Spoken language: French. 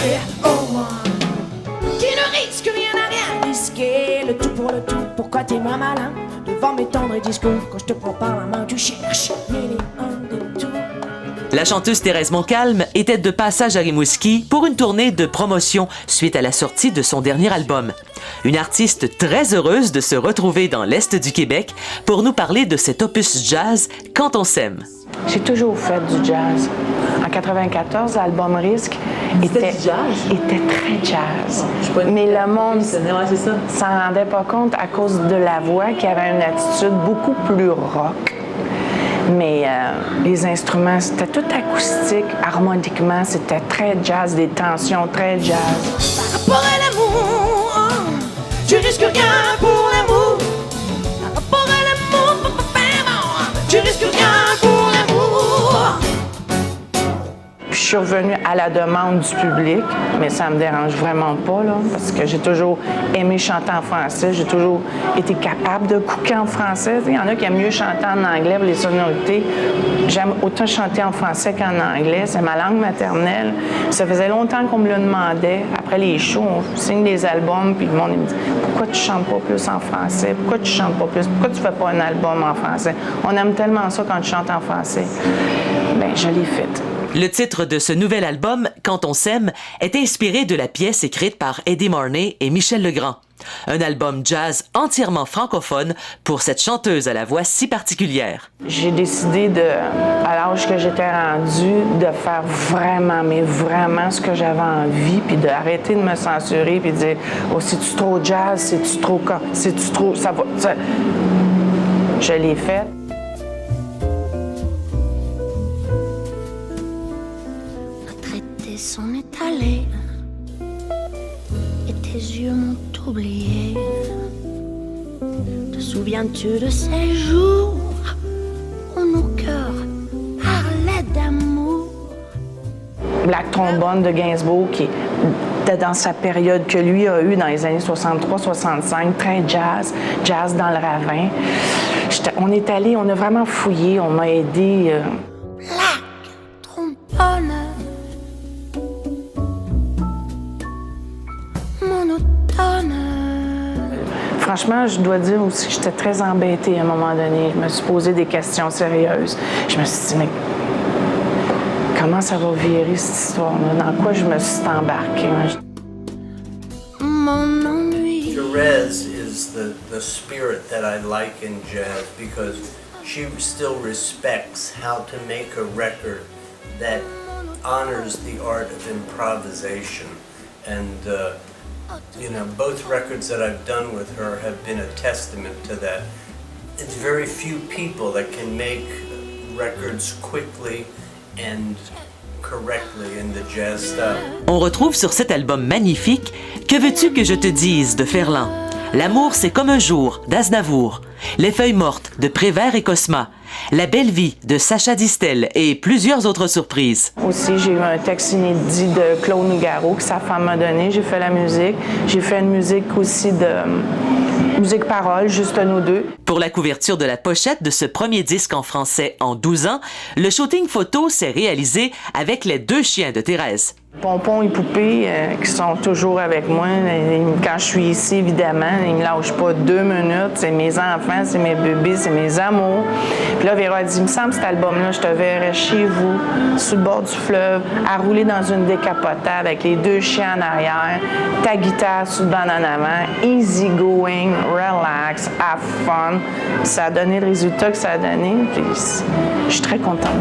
yeah, oh qui ne risque rien à rien risquer, le tout pour le tout, pourquoi t'es moins malin devant mes tendres discours, quand je te prends par la main tu cherches mille et un détours. La chanteuse Thérèse Montcalm était de passage à Rimouski pour une tournée de promotion suite à la sortie de son dernier album. Une artiste très heureuse de se retrouver dans l'Est du Québec pour nous parler de cet opus jazz « Quand on s'aime ». J'ai toujours fait du jazz. En 94, l'album Risque était très jazz. Mais le monde s'en rendait pas compte à cause de la voix qui avait une attitude beaucoup plus rock. Mais les instruments, c'était tout acoustique, harmoniquement, c'était très jazz, des tensions très jazz. Par rapport à l'amour, tu risques rien pour l'amour. Par rapport à l'amour, tu risques rien pour l'amour. Je suis revenue à la demande du public, mais ça me dérange vraiment pas, là, parce que j'ai toujours aimé chanter en français, j'ai toujours été capable de cooker en français. Il y en a qui aiment mieux chanter en anglais pour les sonorités. J'aime autant chanter en français qu'en anglais, c'est ma langue maternelle. Ça faisait longtemps qu'on me le demandait. Après les shows, on signe des albums, puis le monde me dit « Pourquoi tu chantes pas plus en français? Pourquoi tu chantes pas plus? Pourquoi tu fais pas un album en français? » On aime tellement ça quand tu chantes en français. Bien, je l'ai fait. Le titre de ce nouvel album, « Quand on s'aime », est inspiré de la pièce écrite par Eddie Marnay et Michel Legrand. Un album jazz entièrement francophone pour cette chanteuse à la voix si particulière. J'ai décidé, à l'âge que j'étais rendue, de faire vraiment, mais vraiment ce que j'avais envie, puis d'arrêter de me censurer, puis de dire « Oh, c'est-tu trop jazz? C'est-tu trop... C'est-tu trop... ça va... ça... » Je l'ai fait. S'en est allé et tes yeux m'ont oublié. Te souviens-tu de ces jours où nos cœurs parlaient d'amour? Black Trombone de Gainsbourg, qui était dans sa période que lui a eue dans les années 63-65, très jazz, jazz dans le ravin. On est allé, on a vraiment fouillé, on m'a aidé. Black Trombone. Franchement, je dois dire aussi que j'étais très embêtée à un moment donné. Je me suis posé des questions sérieuses. Je me suis dit, mais comment ça va virer cette histoire-là? Dans quoi je me suis embarquée? Mon ennui. Thérèse is the spirit that I like in jazz because she still respects how to make a record that honors the art of improvisation. And you know, both records that I've done with her have been a testament to that. It's very few people that can make records quickly and correctly in the jazz style. On retrouve sur cet album magnifique « Que veux-tu que je te dise » de Ferland, « L'amour c'est comme un jour » d'Aznavour, « Les feuilles mortes » de Prévert et Cosma, « La belle vie » de Sacha Distel et plusieurs autres surprises. Aussi, j'ai eu un texte inédit de Claude Nougaro que sa femme m'a donné. J'ai fait la musique. J'ai fait une musique aussi de musique-parole, juste nous deux. Pour la couverture de la pochette de ce premier disque en français en 12 ans, le shooting photo s'est réalisé avec les deux chiens de Thérèse. Pompon et Poupée, qui sont toujours avec moi. Quand je suis ici, évidemment, ils ne me lâchent pas 2 minutes. C'est mes enfants, c'est mes bébés, c'est mes amours. Puis là, Véro a dit, il me semble cet album-là, je te verrais chez vous, sur le bord du fleuve, à rouler dans une décapotable avec les 2 chiens en arrière, ta guitare sur le banc en avant, easy going, relax, have fun. Puis ça a donné le résultat que ça a donné. Puis je suis très contente.